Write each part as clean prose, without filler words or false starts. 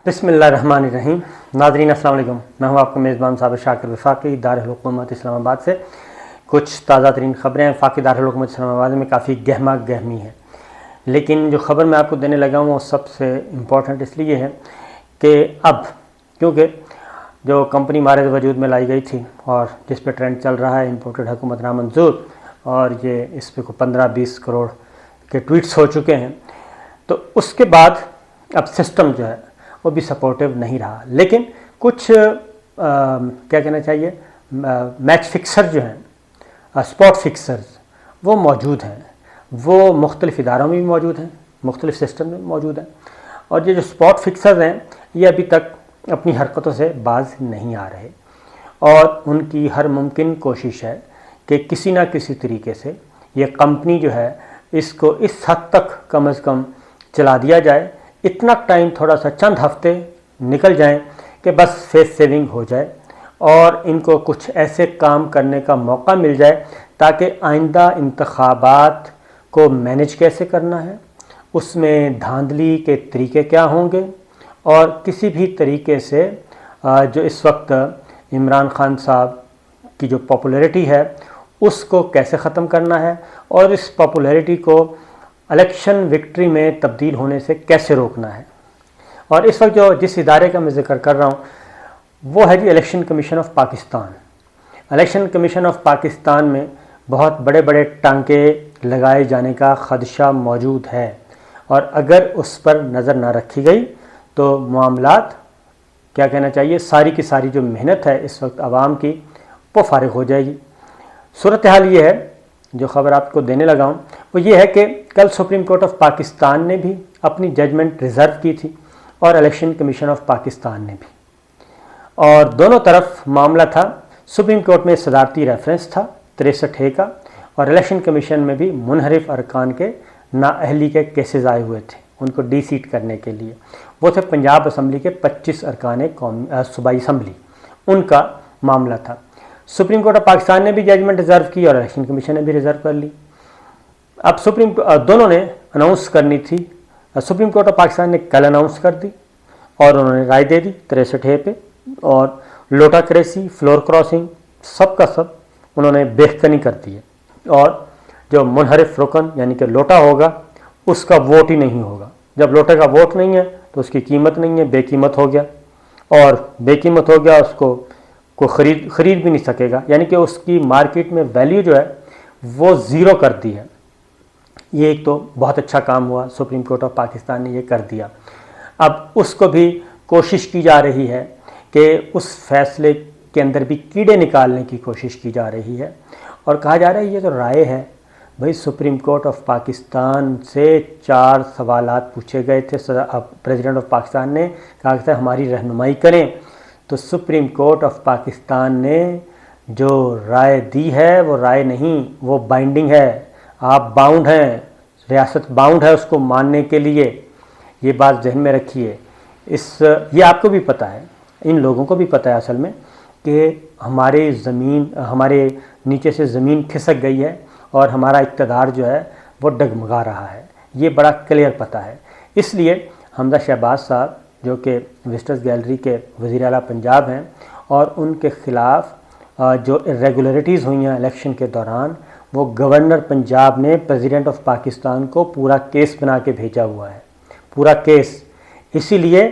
بسم اللہ الرحمن الرحیم. ناظرین السلام علیکم. میں ہوں آپ کا میزبان صابر شاکر وفاقی دارالحکومت اسلام آباد سے. کچھ تازہ ترین خبریں وفاقی دارالحکومت اسلام آباد میں کافی گہما گہمی ہیں، لیکن جو خبر میں آپ کو دینے لگا ہوں وہ سب سے امپورٹنٹ اس لیے ہے کہ اب کیونکہ جو کمپنی مارد وجود میں لائی گئی تھی اور جس پہ ٹرینڈ چل رہا ہے امپورٹڈ حکومت نامنظور، اور یہ اس پہ کو 15-20 کروڑ کے ٹویٹس ہو چکے ہیں، تو اس کے بعد اب سسٹم جو ہے وہ بھی سپورٹیو نہیں رہا. لیکن کچھ کیا کہنا چاہیے میچ فکسر جو ہیں، اسپاٹ فکسرز وہ موجود ہیں. وہ مختلف اداروں میں بھی موجود ہیں، مختلف سسٹم میں موجود ہیں، اور یہ جو اسپاٹ فکسرز ہیں یہ ابھی تک اپنی حرکتوں سے باز نہیں آ رہے، اور ان کی ہر ممکن کوشش ہے کہ کسی نہ کسی طریقے سے یہ کمپنی جو ہے اس کو اس حد تک کم از کم چلا دیا جائے، اتنا ٹائم تھوڑا سا چند ہفتے نکل جائیں کہ بس فیس سیونگ ہو جائے اور ان کو کچھ ایسے کام کرنے کا موقع مل جائے تاکہ آئندہ انتخابات کو مینج کیسے کرنا ہے، اس میں دھاندلی کے طریقے کیا ہوں گے، اور کسی بھی طریقے سے جو اس وقت عمران خان صاحب کی جو پاپولیرٹی ہے اس کو کیسے ختم کرنا ہے، اور اس پاپولیرٹی کو الیکشن وکٹری میں تبدیل ہونے سے کیسے روکنا ہے. اور اس وقت جو جس ادارے کا میں ذکر کر رہا ہوں وہ ہے election commission of Pakistan. Election commission of Pakistan میں بہت بڑے بڑے ٹانکے لگائے جانے کا خدشہ موجود ہے، اور اگر اس پر نظر نہ رکھی گئی تو معاملات کیا کہنا چاہیے ساری کی ساری جو محنت ہے اس وقت عوام کی وہ فارغ ہو جائے گی. صورتحال یہ ہے، جو خبر آپ کو دینے لگا ہوں وہ یہ ہے کہ کل سپریم کورٹ آف پاکستان نے بھی اپنی ججمنٹ ریزرو کی تھی اور الیکشن کمیشن آف پاکستان نے بھی، اور دونوں طرف معاملہ تھا. سپریم کورٹ میں صدارتی ریفرنس تھا 63A کا، اور الیکشن کمیشن میں بھی منحرف ارکان کے نااہلی کے کیسز آئے ہوئے تھے ان کو ڈی سیٹ کرنے کے لیے. وہ تھے پنجاب اسمبلی کے 25 ارکان صوبائی اسمبلی، ان کا معاملہ تھا. سپریم کورٹ آف پاکستان نے بھی ججمنٹ ریزرو کی اور الیکشن کمیشن نے بھی ریزرو کر لی. اب دونوں نے اناؤنس کرنی تھی. سپریم کورٹ آف پاکستان نے کل اناؤنس کر دی اور انہوں نے رائے دے دی 63A پہ، اور لوٹا کریسی، فلور کراسنگ، سب کا سب انہوں نے بےخطنی کر دی ہے. اور جو منحرف رکن یعنی کہ لوٹا ہوگا اس کا ووٹ ہی نہیں ہوگا. جب لوٹے کا ووٹ نہیں ہے تو اس کی قیمت نہیں ہے، بے قیمت ہو گیا، اور بے قیمت ہو گیا اس کو کوئی خرید بھی نہیں سکے گا، یعنی کہ اس کی مارکیٹ میں ویلیو جو ہے وہ زیرو کر دی ہے. یہ ایک تو بہت اچھا کام ہوا، سپریم کورٹ آف پاکستان نے یہ کر دیا. اب اس کو بھی کوشش کی جا رہی ہے کہ اس فیصلے کے اندر بھی کیڑے نکالنے کی کوشش کی جا رہی ہے، اور کہا جا رہا ہے یہ تو رائے ہے. بھئی سپریم کورٹ آف پاکستان سے 4 سوالات پوچھے گئے تھے، پریزیڈنٹ آف پاکستان نے کہا کہ ہماری رہنمائی کریں، تو سپریم کورٹ آف پاکستان نے جو رائے دی ہے وہ رائے نہیں، وہ بائنڈنگ ہے. آپ باؤنڈ ہیں، ریاست باؤنڈ ہے اس کو ماننے کے لیے. یہ بات ذہن میں رکھیے. یہ آپ کو بھی پتہ ہے، ان لوگوں کو بھی پتہ ہے اصل میں کہ ہمارے نیچے سے زمین کھسک گئی ہے اور ہمارا اقتدار جو ہے وہ ڈگمگا رہا ہے. یہ بڑا کلیئر پتہ ہے. اس لیے حمزہ شہباز صاحب جو کہ وزٹرز گیلری کے وزیر اعلیٰ پنجاب ہیں، اور ان کے خلاف جو irregularities ہوئی ہیں الیکشن کے دوران، وہ گورنر پنجاب نے پریزیڈنٹ آف پاکستان کو پورا کیس بنا کے بھیجا ہوا ہے، پورا کیس. اسی لیے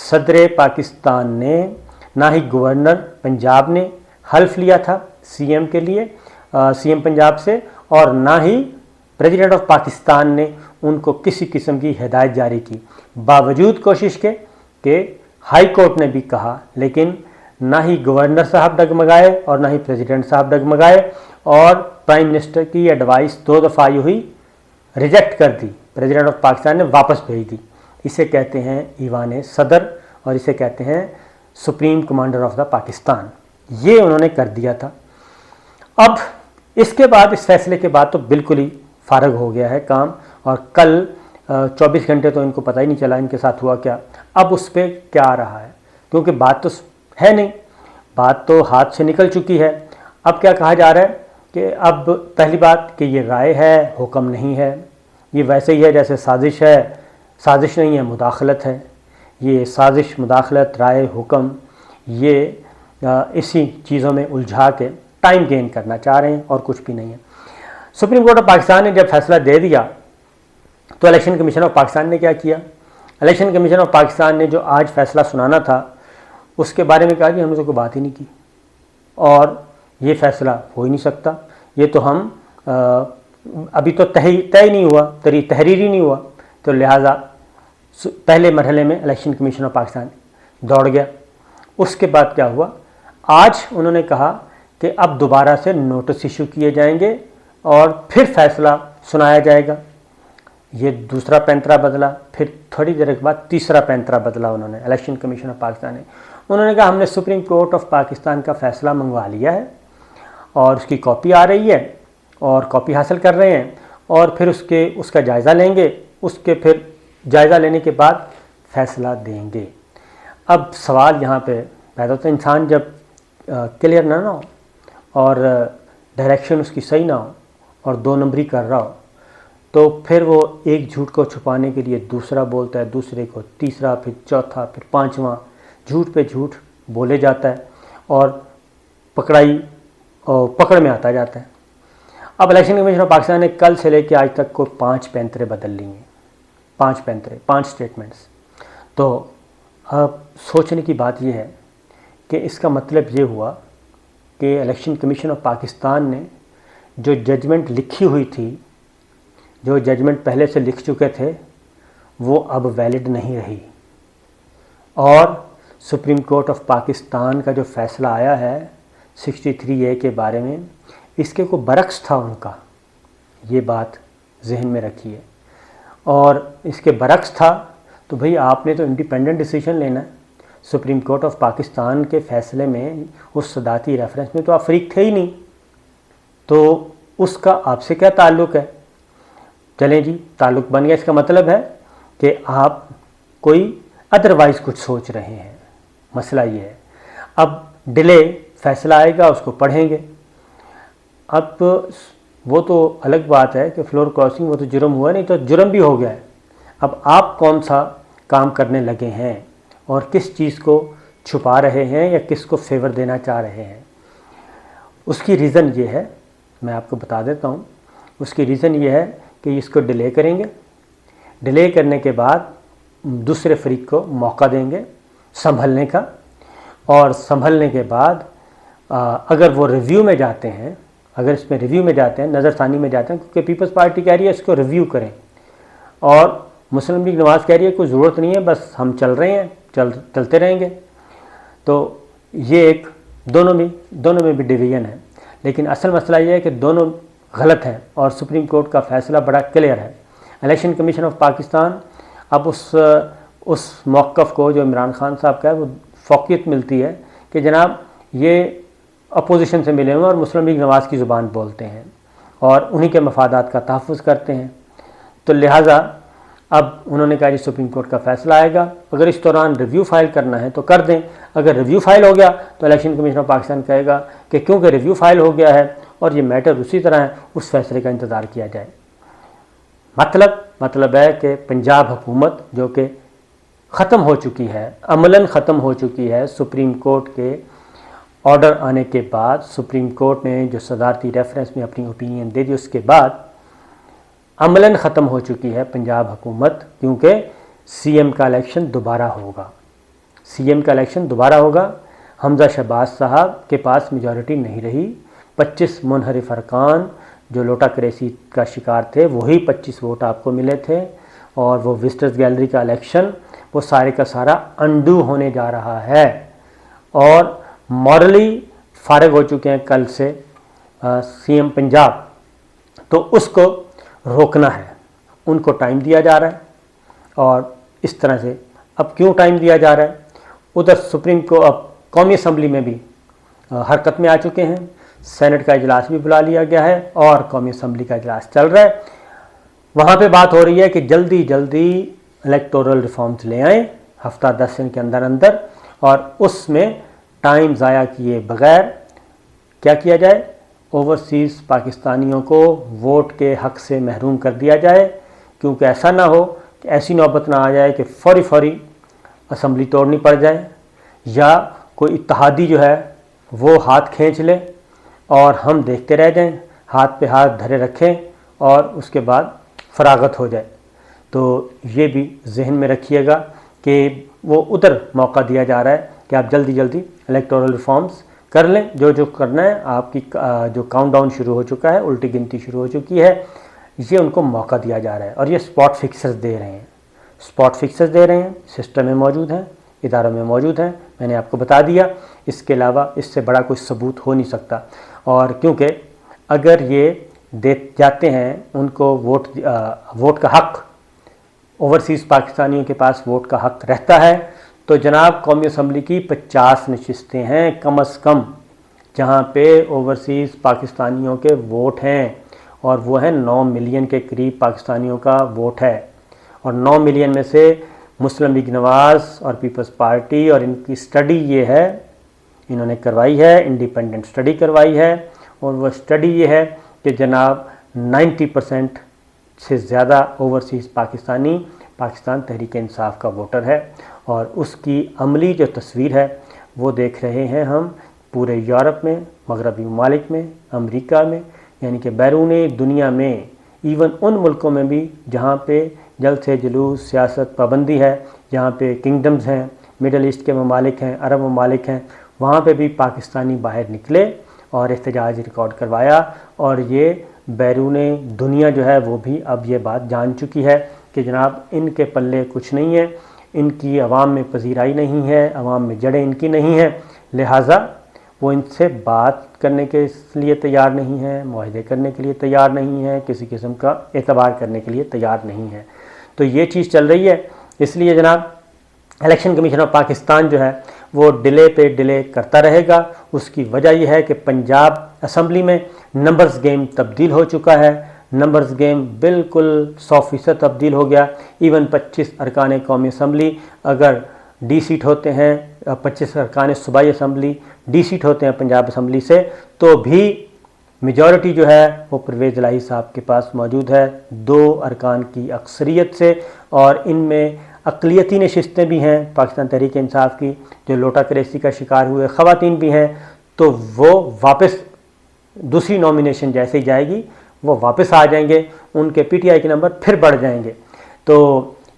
صدر پاکستان نے، نہ ہی گورنر پنجاب نے حلف لیا تھا سی ایم کے لیے، سی ایم پنجاب سے، اور نہ ہی پریزیڈنٹ آف پاکستان نے ان کو کسی قسم کی ہدایت جاری کی، باوجود کوشش کے کہ ہائی کورٹ نے بھی کہا. لیکن نہ ہی گورنر صاحب ڈگمگائے اور نہ ہی پریزیڈنٹ صاحب ڈگمگائے، اور پرائم منسٹر کی ایڈوائس 2 دفعہ آئی ہوئی ریجیکٹ کر دی، پریزیڈنٹ آف پاکستان نے واپس بھیج دی. اسے کہتے ہیں ایوان صدر، اور اسے کہتے ہیں supreme commander of the Pakistan. یہ انہوں نے کر دیا تھا. اب اس کے بعد، اس فیصلے کے بعد تو بالکل ہی فارغ ہو گیا ہے کام، اور کل 24 گھنٹے تو ان کو پتہ ہی نہیں چلا ان کے ساتھ ہوا کیا. اب اس پہ کیا آ رہا ہے، کیونکہ بات تو ہے نہیں، بات تو ہاتھ سے نکل چکی ہے. اب کیا کہا جا رہا ہے کہ اب پہلی بات کہ یہ رائے ہے، حکم نہیں ہے. یہ ویسے ہی ہے جیسے سازش ہے، سازش نہیں ہے، مداخلت ہے. یہ سازش، مداخلت، رائے، حکم، یہ اسی چیزوں میں الجھا کے ٹائم گین کرنا چاہ رہے ہیں اور کچھ بھی نہیں ہے۔ سپریم کورٹ آف پاکستان نے جب فیصلہ دے دیا تو الیکشن کمیشن آف پاکستان نے کیا کیا؟ الیکشن کمیشن آف پاکستان نے جو آج فیصلہ سنانا تھا اس کے بارے میں کہا کہ ہم نے تو کوئی بات ہی نہیں کی اور یہ فیصلہ ہو ہی نہیں سکتا، یہ تو ہم ابھی تو طے ہی نہیں ہوا، تحریر ہی نہیں ہوا، تو لہٰذا پہلے مرحلے میں الیکشن کمیشن آف پاکستان دوڑ گیا۔ اس کے بعد کیا ہوا؟ آج انہوں نے کہا کہ اب دوبارہ سے نوٹس ایشو کیے جائیں گے اور پھر فیصلہ سنایا جائے گا۔ یہ دوسرا پینترا بدلا، پھر تھوڑی دیر کے بعد تیسرا پینترا بدلا انہوں نے، الیکشن کمیشن آف پاکستان نے۔ انہوں نے کہا ہم نے سپریم کورٹ آف پاکستان کا فیصلہ منگوا لیا ہے اور اس کی کاپی آ رہی ہے اور کاپی حاصل کر رہے ہیں اور پھر اس کا جائزہ لیں گے، اس کے پھر جائزہ لینے کے بعد فیصلہ دیں گے۔ اب سوال یہاں پہ پیدا ہوتا ہے، انسان جب کلیئر نہ ہو اور ڈائریکشن اس کی صحیح نہ ہو اور دو نمبری کر رہا ہو تو پھر وہ ایک جھوٹ کو چھپانے کے لیے دوسرا بولتا ہے، دوسرے کو تیسرا، پھر چوتھا، پھر پانچواں، جھوٹ پہ جھوٹ بولے جاتا ہے اور پکڑ میں آتا جاتا ہے۔ اب الیکشن کمیشن آف پاکستان نے کل سے لے کے آج تک کو 5 پینترے بدل لی ہیں، 5 سٹیٹمنٹس۔ تو اب سوچنے کی بات یہ ہے کہ اس کا مطلب یہ ہوا کہ الیکشن کمیشن آف پاکستان نے جو ججمنٹ لکھی ہوئی تھی، جو ججمنٹ پہلے سے لکھ چکے تھے، وہ اب ویلڈ نہیں رہی، اور سپریم کورٹ آف پاکستان کا جو فیصلہ آیا ہے 63A کے بارے میں، اس کے کو برعکس تھا ان کا، یہ بات ذہن میں رکھیے۔ اور اس کے برعکس تھا تو بھئی آپ نے تو انڈیپینڈنٹ ڈیسیجن لینا ہے۔ سپریم کورٹ آف پاکستان کے فیصلے میں، اس صدارتی ریفرنس میں تو آپ فریق تھے ہی نہیں، تو اس کا آپ سے کیا تعلق ہے؟ چلیں جی، تعلق بن گیا، اس کا مطلب ہے کہ آپ کوئی ادروائز کچھ سوچ رہے ہیں۔ مسئلہ یہ ہے، اب ڈیلے فیصلہ آئے گا، اس کو پڑھیں گے۔ اب وہ تو الگ بات ہے کہ فلور کراسنگ وہ تو جرم ہوا نہیں، تو جرم بھی ہو گیا ہے۔ اب آپ کون سا کام کرنے لگے ہیں اور کس چیز کو چھپا رہے ہیں یا کس کو فیور دینا چاہ رہے ہیں؟ اس کی ریزن یہ ہے، میں آپ کو بتا دیتا ہوں۔ اس کی ریزن یہ ہے کہ اس کو ڈیلے کریں گے، ڈیلے کرنے کے بعد دوسرے فریق کو موقع دیں گے سنبھلنے کا، اور سنبھلنے کے بعد اگر وہ ریویو میں جاتے ہیں، اگر اس میں ریویو میں جاتے ہیں، نظر ثانی میں جاتے ہیں، کیونکہ پیپلز پارٹی کہہ رہی ہے اس کو ریویو کریں، اور مسلم لیگ نواز کہہ رہی ہے کوئی ضرورت نہیں ہے، بس ہم چل رہے ہیں، چلتے رہیں گے، تو یہ ایک دونوں میں بھی ڈویژن ہے۔ لیکن اصل مسئلہ یہ ہے کہ دونوں غلط ہیں اور سپریم کورٹ کا فیصلہ بڑا کلیئر ہے۔ الیکشن کمیشن آف پاکستان اب اس موقف کو جو عمران خان صاحب کا ہے، وہ فوقیت ملتی ہے کہ جناب یہ اپوزیشن سے ملے ہوئے اور مسلم لیگ نواز کی زبان بولتے ہیں اور انہی کے مفادات کا تحفظ کرتے ہیں، تو لہٰذا اب انہوں نے کہا جی سپریم کورٹ کا فیصلہ آئے گا، اگر اس دوران ریویو فائل کرنا ہے تو کر دیں، اگر ریویو فائل ہو گیا تو الیکشن کمیشن آف پاکستان کہے گا کہ کیونکہ ریویو فائل ہو گیا ہے اور یہ میٹر اسی طرح ہے، اس فیصلے کا انتظار کیا جائے۔ مطلب ہے کہ پنجاب حکومت جو کہ ختم ہو چکی ہے، عملاً ختم ہو چکی ہے، سپریم کورٹ کے آرڈر آنے کے بعد، سپریم کورٹ نے جو صدارتی ریفرنس میں اپنی اوپینین دے دی، اس کے بعد عملاً ختم ہو چکی ہے پنجاب حکومت، کیونکہ سی ایم کا الیکشن دوبارہ ہوگا۔ حمزہ شہباز صاحب کے پاس میجورٹی نہیں رہی، 25 منحرف ارکان جو لوٹا کریسی کا شکار تھے، وہی 25 ووٹ آپ کو ملے تھے، اور وہ وزٹرز گیلری کا الیکشن وہ سارے کا سارا انڈو ہونے جا رہا ہے، اور مورلی فارغ ہو چکے ہیں کل سے سی ایم پنجاب، تو اس کو روکنا ہے، ان کو ٹائم دیا جا رہا ہے۔ اور اس طرح سے اب کیوں ٹائم دیا جا رہا ہے؟ ادھر سپریم کو اب قومی اسمبلی میں بھی حرکت میں آ چکے ہیں، سینٹ کا اجلاس بھی بلا لیا گیا ہے اور قومی اسمبلی کا اجلاس چل رہا ہے۔ وہاں پہ بات ہو رہی ہے کہ جلدی الیکٹورل ریفارمز لے آئیں ہفتہ 10 دن کے اندر، اور اس میں ٹائم ضائع کیے بغیر کیا کیا جائے، اوورسیز پاکستانیوں کو ووٹ کے حق سے محروم کر دیا جائے، کیونکہ ایسا نہ ہو کہ ایسی نوبت نہ آ جائے کہ فوری اسمبلی توڑنی پڑ جائے یا کوئی اتحادی جو ہے وہ ہاتھ کھینچ لے اور ہم دیکھتے رہ جائیں، ہاتھ پہ ہاتھ دھرے رکھیں اور اس کے بعد فراغت ہو جائے۔ تو یہ بھی ذہن میں رکھیے گا کہ وہ ادھر موقع دیا جا رہا ہے کہ آپ جلدی جلدی الیکٹورل ریفارمز کر لیں، جو کرنا ہے۔ آپ کی جو کاؤنٹ ڈاؤن شروع ہو چکا ہے، الٹی گنتی شروع ہو چکی ہے، یہ ان کو موقع دیا جا رہا ہے اور یہ اسپاٹ فکسرز دے رہے ہیں، اسپاٹ فکسرز دے رہے ہیں، سسٹم میں موجود ہیں، اداروں میں موجود ہیں۔ میں نے آپ کو بتا دیا، اس کے علاوہ اس سے بڑا کوئی ثبوت ہو نہیں سکتا۔ اور کیونکہ اگر یہ دے جاتے ہیں ان کو ووٹ کا حق، اوورسیز پاکستانیوں کے پاس ووٹ کا حق رہتا ہے، تو جناب قومی اسمبلی کی 50 نشستیں ہیں کم از کم جہاں پہ اوورسیز پاکستانیوں کے ووٹ ہیں، اور وہ ہیں 9 ملین کے قریب پاکستانیوں کا ووٹ ہے، اور 9 ملین میں سے مسلم لیگ نواز اور پیپلز پارٹی، اور ان کی سٹڈی یہ ہے، انہوں نے کروائی ہے، انڈیپینڈنٹ سٹڈی کروائی ہے، اور وہ سٹڈی یہ ہے کہ جناب 90% سے زیادہ اوورسیز پاکستانی پاکستان تحریک انصاف کا ووٹر ہے، اور اس کی عملی جو تصویر ہے وہ دیکھ رہے ہیں ہم پورے یورپ میں، مغربی ممالک میں، امریکہ میں، یعنی کہ بیرون دنیا میں، ایون ان ملکوں میں بھی جہاں پہ جلد سے جلوس سیاست پابندی ہے، جہاں پہ کنگڈمز ہیں، مڈل ایسٹ کے ممالک ہیں، عرب ممالک ہیں، وہاں پہ بھی پاکستانی باہر نکلے اور احتجاج ریکارڈ کروایا، اور یہ بیرون دنیا جو ہے وہ بھی اب یہ بات جان چکی ہے کہ جناب ان کے پلے کچھ نہیں ہے، ان کی عوام میں پذیرائی نہیں ہے، عوام میں جڑیں ان کی نہیں ہیں، لہٰذا وہ ان سے بات کرنے کے لیے تیار نہیں ہے، معاہدے کرنے کے لیے تیار نہیں ہے، کسی قسم کا اعتبار کرنے کے لیے تیار نہیں ہے۔ تو یہ چیز چل رہی ہے، اس لیے جناب الیکشن کمیشن آف پاکستان جو ہے وہ ڈیلے پہ ڈیلے کرتا رہے گا۔ اس کی وجہ یہ ہے کہ پنجاب اسمبلی میں نمبرز گیم تبدیل ہو چکا ہے، نمبرز گیم بالکل 100% تبدیل ہو گیا۔ ایون 25 ارکان قومی اسمبلی اگر ڈی سیٹ ہوتے ہیں، 25 ارکان صوبائی اسمبلی ڈی سیٹ ہوتے ہیں پنجاب اسمبلی سے، تو بھی میجورٹی جو ہے وہ پرویز الہی صاحب کے پاس موجود ہے 2 ارکان کی اکثریت سے، اور ان میں اقلیتی نشستیں بھی ہیں پاکستان تحریک انصاف کی جو لوٹا کریسی کا شکار ہوئے خواتین بھی ہیں، تو وہ واپس دوسری نومینیشن جیسے ہی جائے گی وہ واپس آ جائیں گے، ان کے پی ٹی آئی کے نمبر پھر بڑھ جائیں گے۔ تو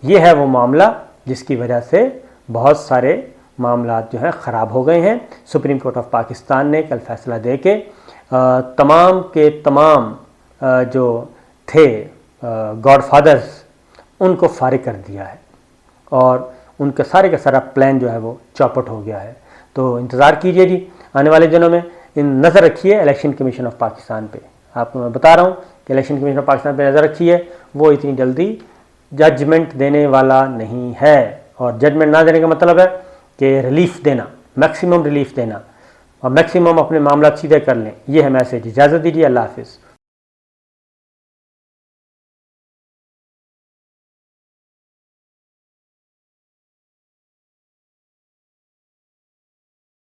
یہ ہے وہ معاملہ جس کی وجہ سے بہت سارے معاملات جو ہیں خراب ہو گئے ہیں۔ سپریم کورٹ آف پاکستان نے کل فیصلہ دے کے تمام کے تمام جو تھے گاڈ فادرز ان کو فارغ کر دیا ہے، اور ان کا سارا پلان جو ہے وہ چوپٹ ہو گیا ہے۔ تو انتظار کیجئے جی آنے والے دنوں میں، نظر رکھیے الیکشن کمیشن آف پاکستان پہ۔ آپ کو میں بتا رہا ہوں کہ الیکشن کمیشن آف پاکستان پہ نظر رکھیے، وہ اتنی جلدی ججمنٹ دینے والا نہیں ہے، اور ججمنٹ نہ دینے کا مطلب ہے کہ ریلیف دینا، میکسیمم ریلیف دینا، اور میکسیمم اپنے معاملات سیدھے کر لیں۔ یہ ہے میسیج۔ اجازت دیجیے، اللہ حافظ۔